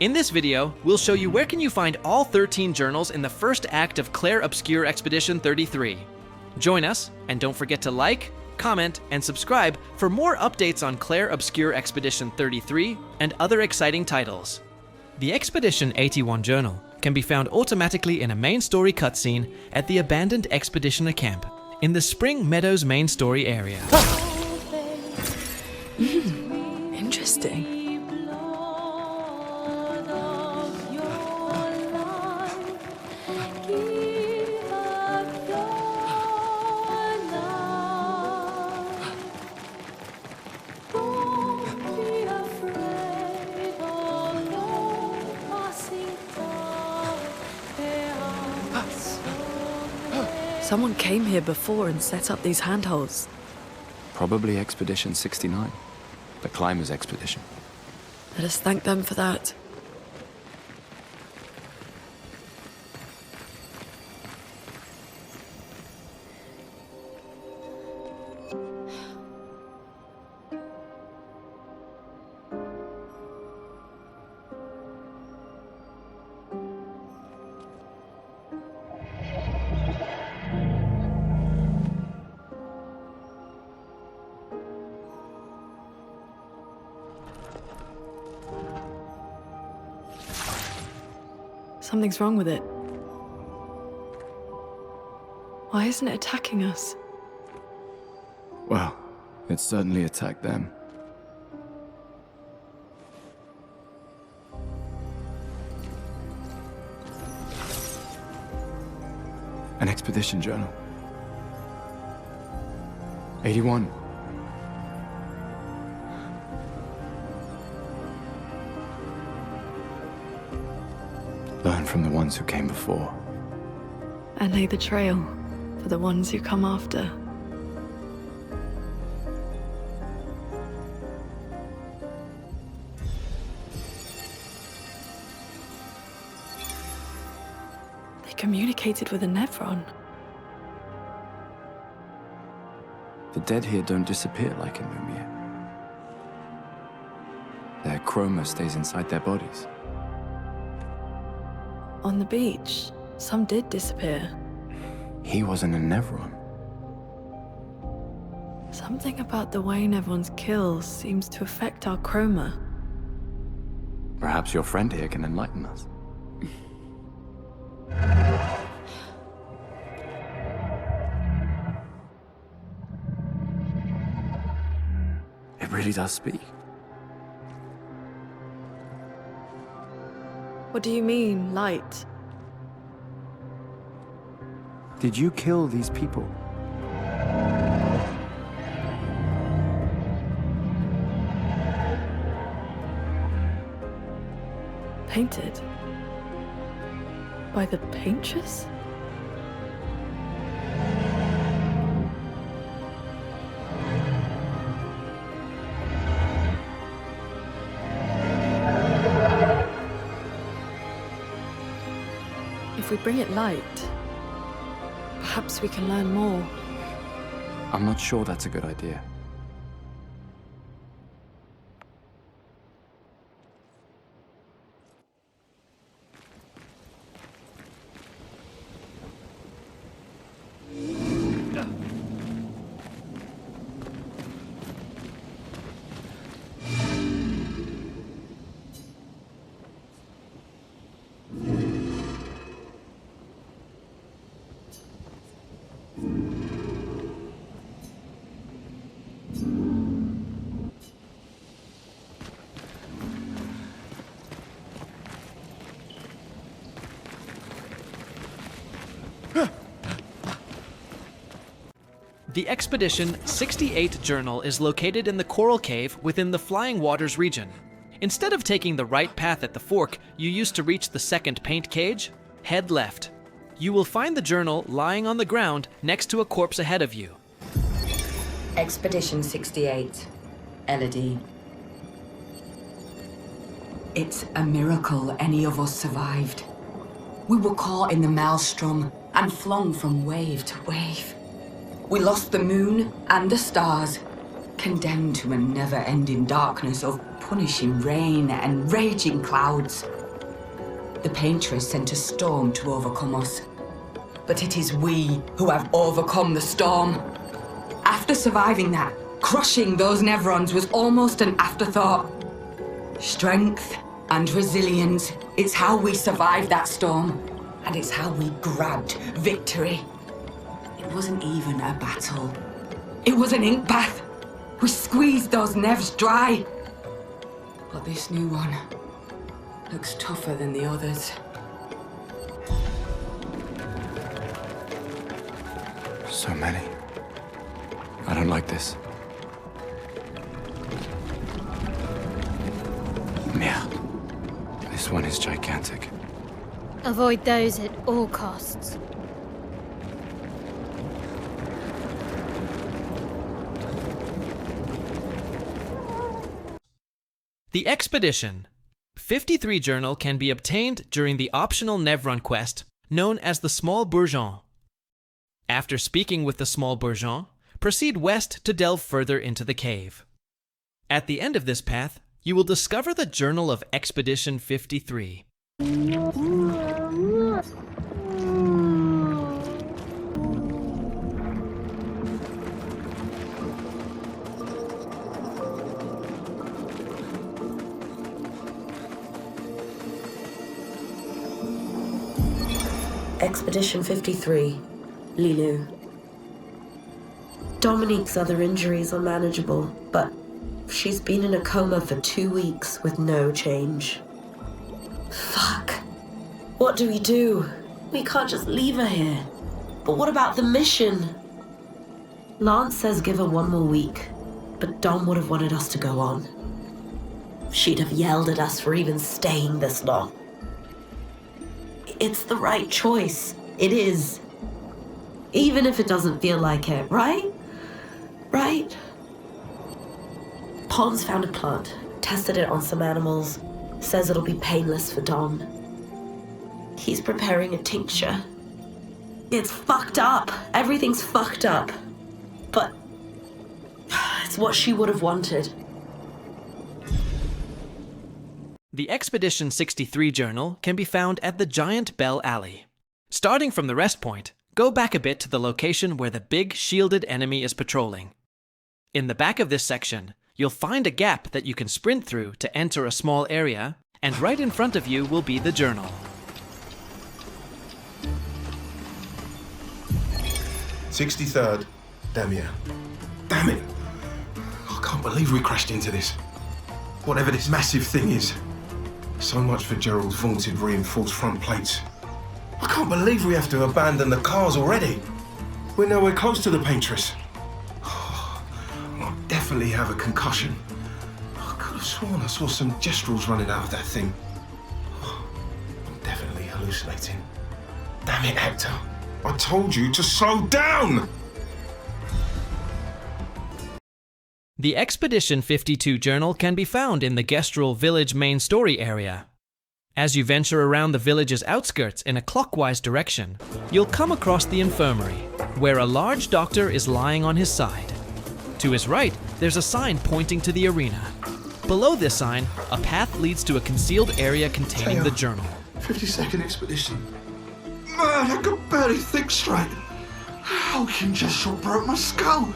In this video, we'll show you where can you find all 13 journals in the first act of Clair Obscur Expedition 33. Join us, and don't forget to like, comment, and subscribe for more updates on Clair Obscur Expedition 33 and other exciting titles. The Expedition 81 journal can be found automatically in a main story cutscene at the abandoned Expeditioner camp in the Spring Meadows main story area. Interesting. Someone came here before and set up these handholds. Probably Expedition 69, the climbers' expedition. Let us thank them for that. Something's wrong with it. Why isn't it attacking us? Well, it certainly attacked them. An expedition journal. 81. Learn from the ones who came before. And lay the trail for the ones who come after. They communicated with a Nevron. The dead here don't disappear like in Lumia. Their chroma stays inside their bodies. On the beach, some did disappear. He wasn't a Nevron. Something about the way Nevron's kills seems to affect our chroma. Perhaps your friend here can enlighten us. It really does speak. What do you mean, light? Did you kill these people? Painted? By the painters? If we bring it light, perhaps we can learn more. I'm not sure that's a good idea. The Expedition 68 journal is located in the Coral Cave within the Flying Waters region. Instead of taking the right path at the fork you used to reach the second paint cage, head left. You will find the journal lying on the ground next to a corpse ahead of you. Expedition 68, Elodie. It's a miracle any of us survived. We were caught in the maelstrom and flung from wave to wave. We lost the moon and the stars, condemned to a never-ending darkness of punishing rain and raging clouds. The paintress sent a storm to overcome us. But it is we who have overcome the storm. After surviving that, crushing those Nevrons was almost an afterthought. Strength and resilience, it's how we survived that storm. And it's how we grabbed victory. It wasn't even a battle. It was an ink bath. We squeezed those Nevs dry. But this new one looks tougher than the others. So many. I don't like this. Merde. This one is gigantic. Avoid those at all costs. The Expedition 53 journal can be obtained during the optional Nevron quest known as the Small Burgeon. After speaking with the Small Burgeon, proceed west to delve further into the cave. At the end of this path, you will discover the Journal of Expedition 53. Expedition 53, Lilu. Dominique's other injuries are manageable, but she's been in a coma for 2 weeks with no change. Fuck. What do we do? We can't just leave her here. But what about the mission? Lance says give her 1 more week, but Dom would have wanted us to go on. She'd have yelled at us for even staying this long. It's the right choice. It is. Even if it doesn't feel like it, right? Right? Pons found a plant, tested it on some animals, says it'll be painless for Dom. He's preparing a tincture. It's fucked up. Everything's fucked up. But it's what she would have wanted. The Expedition 63 journal can be found at the Giant Bell Alley. Starting from the rest point, go back a bit to the location where the big shielded enemy is patrolling. In the back of this section, you'll find a gap that you can sprint through to enter a small area, and right in front of you will be the journal. 63rd, Damien. Damn it! I can't believe we crashed into this. Whatever this massive thing is. So much for Gerald's vaunted reinforced front plates. I can't believe we have to abandon the cars already. We're nowhere close to the paintress. I'll definitely have a concussion. I could have sworn I saw some gestrals running out of that thing. I'm definitely hallucinating. Damn it, Hector. I told you to slow down! The Expedition 52 journal can be found in the Gestral village main story area. As you venture around the village's outskirts in a clockwise direction, you'll come across the infirmary, where a large doctor is lying on his side. To his right, there's a sign pointing to the arena. Below this sign, a path leads to a concealed area containing the journal. 52nd Expedition. Man, I could barely think straight. How can Gestral broke my skull?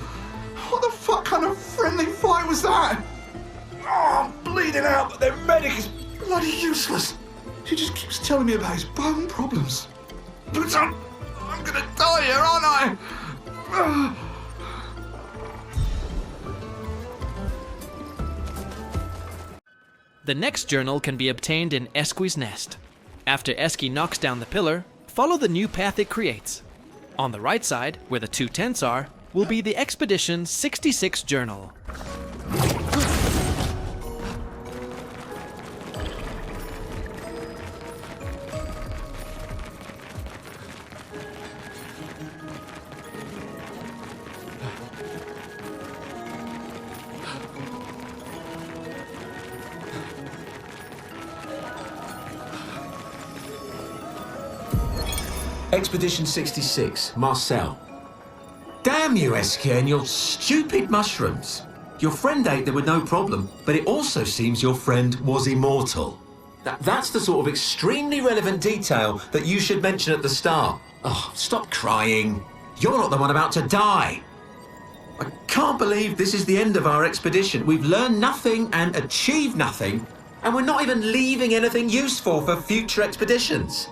What the fuck kind of friendly fight was that? Oh, I'm bleeding out, but their medic is bloody useless. He just keeps telling me about his bone problems. But I'm gonna die here, aren't I? The next journal can be obtained in Esquie's nest. After Esquie knocks down the pillar, follow the new path it creates. On the right side, where the 2 tents are, will be the Expedition 66 journal. Expedition 66, Marcel. Damn you, Esquie, and your stupid mushrooms. Your friend ate there with no problem, but it also seems your friend was immortal. That's the sort of extremely relevant detail that you should mention at the start. Oh, stop crying. You're not the one about to die. I can't believe this is the end of our expedition. We've learned nothing and achieved nothing, and we're not even leaving anything useful for future expeditions.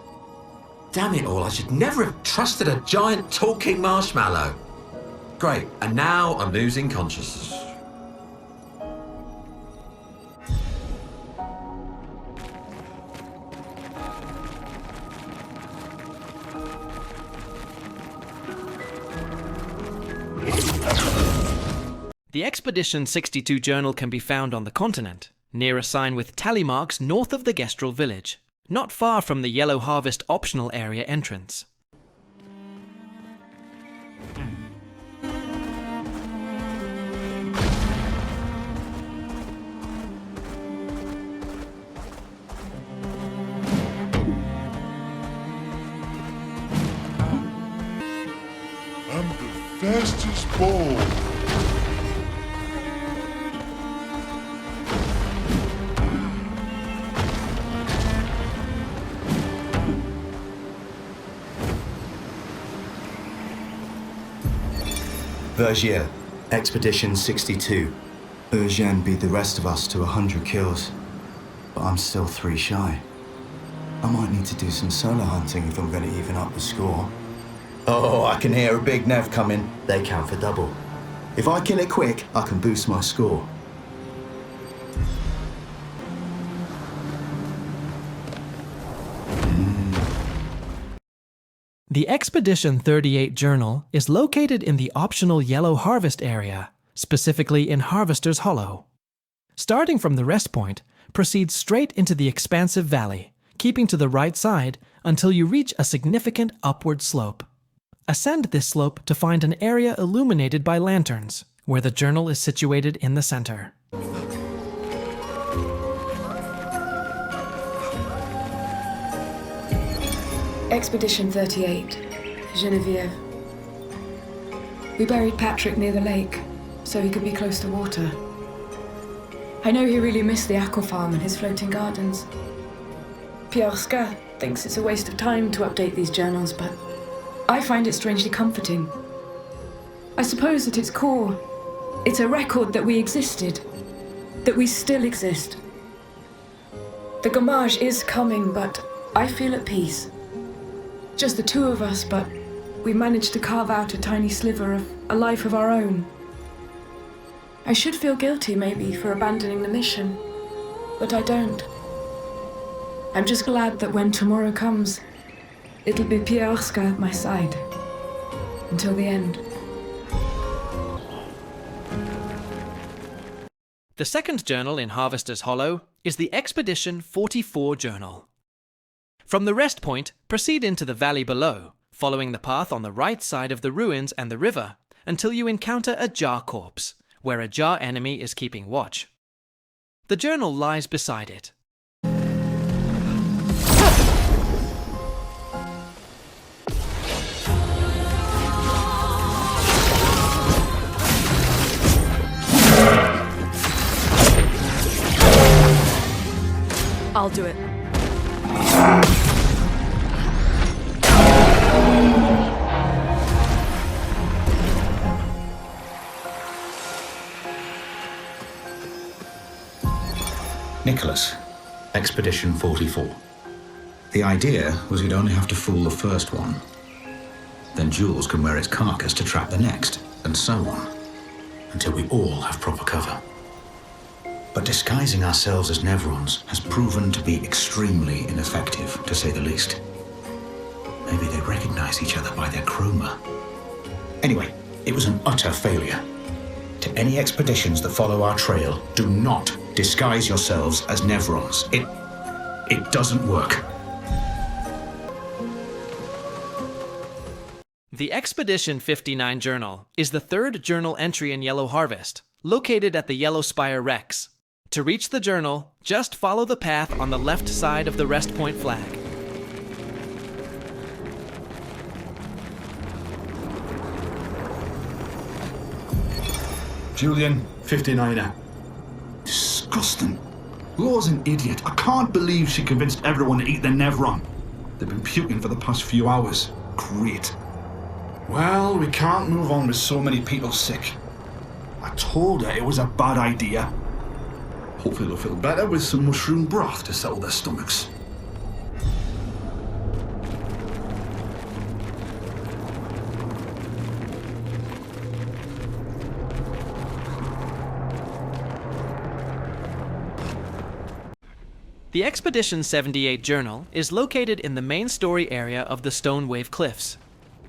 Damn it all, I should never have trusted a giant talking marshmallow. Great, and now I'm losing consciousness. The Expedition 62 journal can be found on the continent, near a sign with tally marks north of the Gestral village, not far from the Yellow Harvest optional area entrance. I'm the fastest ball. Burgeon, Expedition 62. Burgeon beat the rest of us to 100 kills, but I'm still 3 shy. I might need to do some solo hunting if I'm going to even up the score. Oh, I can hear a big Nev coming. They count for double. If I kill it quick, I can boost my score. The Expedition 38 journal is located in the optional Yellow Harvest area, specifically in Harvester's Hollow. Starting from the rest point, proceed straight into the expansive valley, keeping to the right side until you reach a significant upward slope. Ascend this slope to find an area illuminated by lanterns, where the journal is situated in the center. Expedition 38, Genevieve. We buried Patrick near the lake, so he could be close to water. I know he really missed the aqua farm and his floating gardens. Oscar thinks it's a waste of time to update these journals, but I find it strangely comforting. I suppose at its core, it's a record that we existed, that we still exist. The Gommage is coming, but I feel at peace. Just the two of us, but we managed to carve out a tiny sliver of a life of our own. I should feel guilty, maybe, for abandoning the mission, but I don't. I'm just glad that when tomorrow comes, it'll be Oscar at my side. Until the end. The second journal in Harvester's Hollow is the Expedition 44 journal. From the rest point, proceed into the valley below, following the path on the right side of the ruins and the river, until you encounter a jar corpse, where a jar enemy is keeping watch. The journal lies beside it. I'll do it. Nicholas, Expedition 44. The idea was we'd only have to fool the first one. Then Jules can wear its carcass to trap the next, and so on, until we all have proper cover. But disguising ourselves as Nevrons has proven to be extremely ineffective, to say the least. Maybe they recognize each other by their chroma. Anyway, it was an utter failure. To any expeditions that follow our trail, do not disguise yourselves as Nevrons. It doesn't work. The Expedition 59 journal is the third journal entry in Yellow Harvest, located at the Yellow Spire Rex. To reach the journal, just follow the path on the left side of the rest point flag. Julian, 59er. Disgusting. Laura's an idiot. I can't believe she convinced everyone to eat the Nevron. They've been puking for the past few hours. Great. Well, we can't move on with so many people sick. I told her it was a bad idea. Hopefully they'll feel better with some mushroom broth to settle their stomachs. The Expedition 78 journal is located in the main story area of the Stone Wave Cliffs.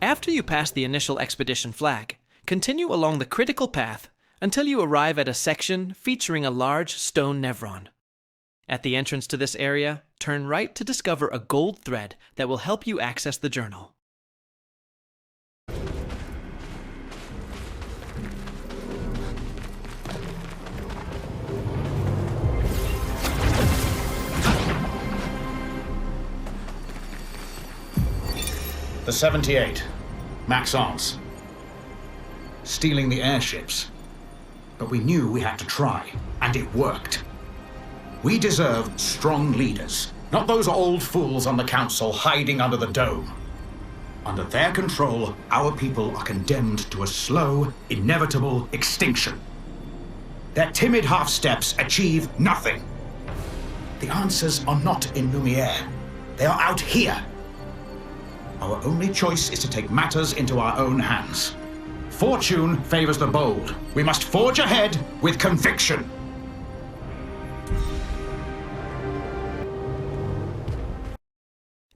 After you pass the initial expedition flag, continue along the critical path until you arrive at a section featuring a large stone Nevron. At the entrance to this area, turn right to discover a gold thread that will help you access the journal. The 78. Max Arms. Stealing the airships. But we knew we had to try, and it worked. We deserve strong leaders, not those old fools on the council hiding under the dome. Under their control, our people are condemned to a slow, inevitable extinction. Their timid half-steps achieve nothing. The answers are not in Lumiere. They are out here. Our only choice is to take matters into our own hands. Fortune favors the bold. We must forge ahead with conviction.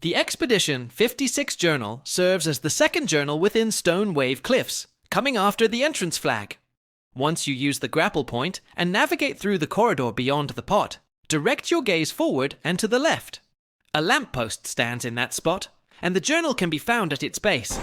The Expedition 56 journal serves as the second journal within Stone Wave Cliffs, coming after the entrance flag. Once you use the grapple point and navigate through the corridor beyond the pot, direct your gaze forward and to the left. A lamppost stands in that spot, and the journal can be found at its base.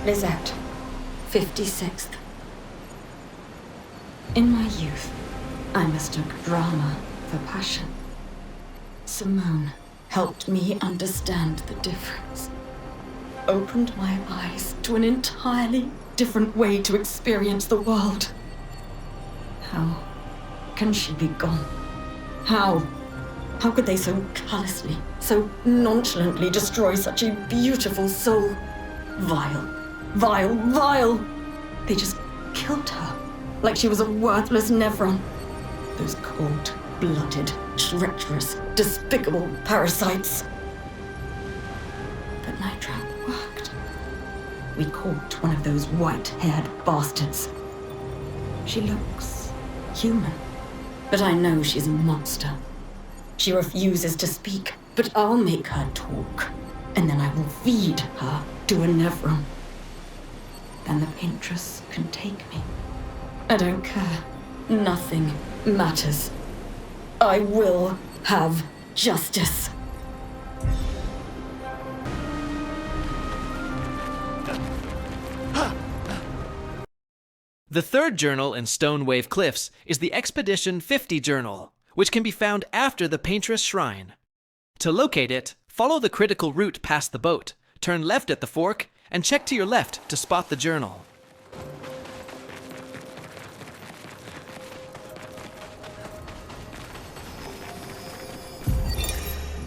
Lizette, 56th. In my youth, I mistook drama for passion. Simone helped me understand the difference. Opened my eyes to an entirely different way to experience the world. How can she be gone? How could they so callously, so nonchalantly destroy such a beautiful soul? Vile. Vile, vile! They just killed her, like she was a worthless Nevron. Those cold-blooded, treacherous, despicable parasites. But my trap worked. We caught one of those white-haired bastards. She looks human, but I know she's a monster. She refuses to speak, but I'll make her talk, and then I will feed her to a Nevron. Then the Paintress can take me. I don't care. Nothing matters. I will have justice. The third journal in Stone Wave Cliffs is the Expedition 50 journal, which can be found after the Paintress Shrine. To locate it, follow the critical route past the boat, turn left at the fork, and check to your left to spot the journal.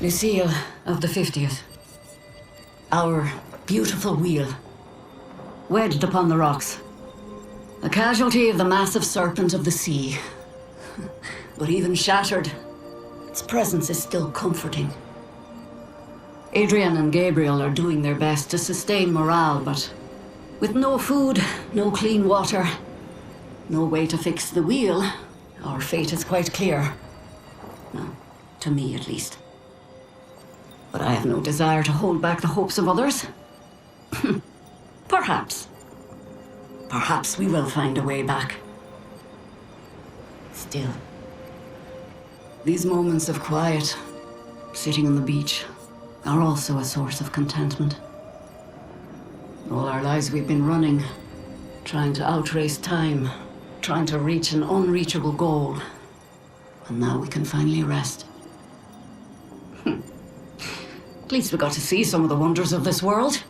Lucille of the 50th. Our beautiful wheel. Wedged upon the rocks. A casualty of the massive serpent of the sea. But even shattered, its presence is still comforting. Adrian and Gabriel are doing their best to sustain morale, but with no food, no clean water, no way to fix the wheel, our fate is quite clear. Well, to me at least. But I have no desire to hold back the hopes of others. Perhaps. Perhaps we will find a way back. Still, these moments of quiet, sitting on the beach, are also a source of contentment. All our lives we've been running, trying to outrace time, trying to reach an unreachable goal. And now we can finally rest. At least we got to see some of the wonders of this world.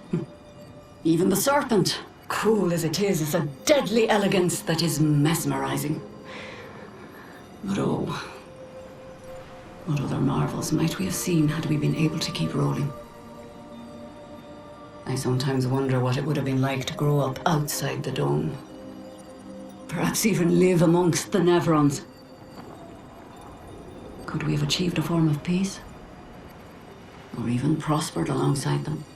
Even the serpent, cruel as it is a deadly elegance that is mesmerizing. But oh, what other marvels might we have seen had we been able to keep rolling? I sometimes wonder what it would have been like to grow up outside the dome. Perhaps even live amongst the Nevrons. Could we have achieved a form of peace? Or even prospered alongside them?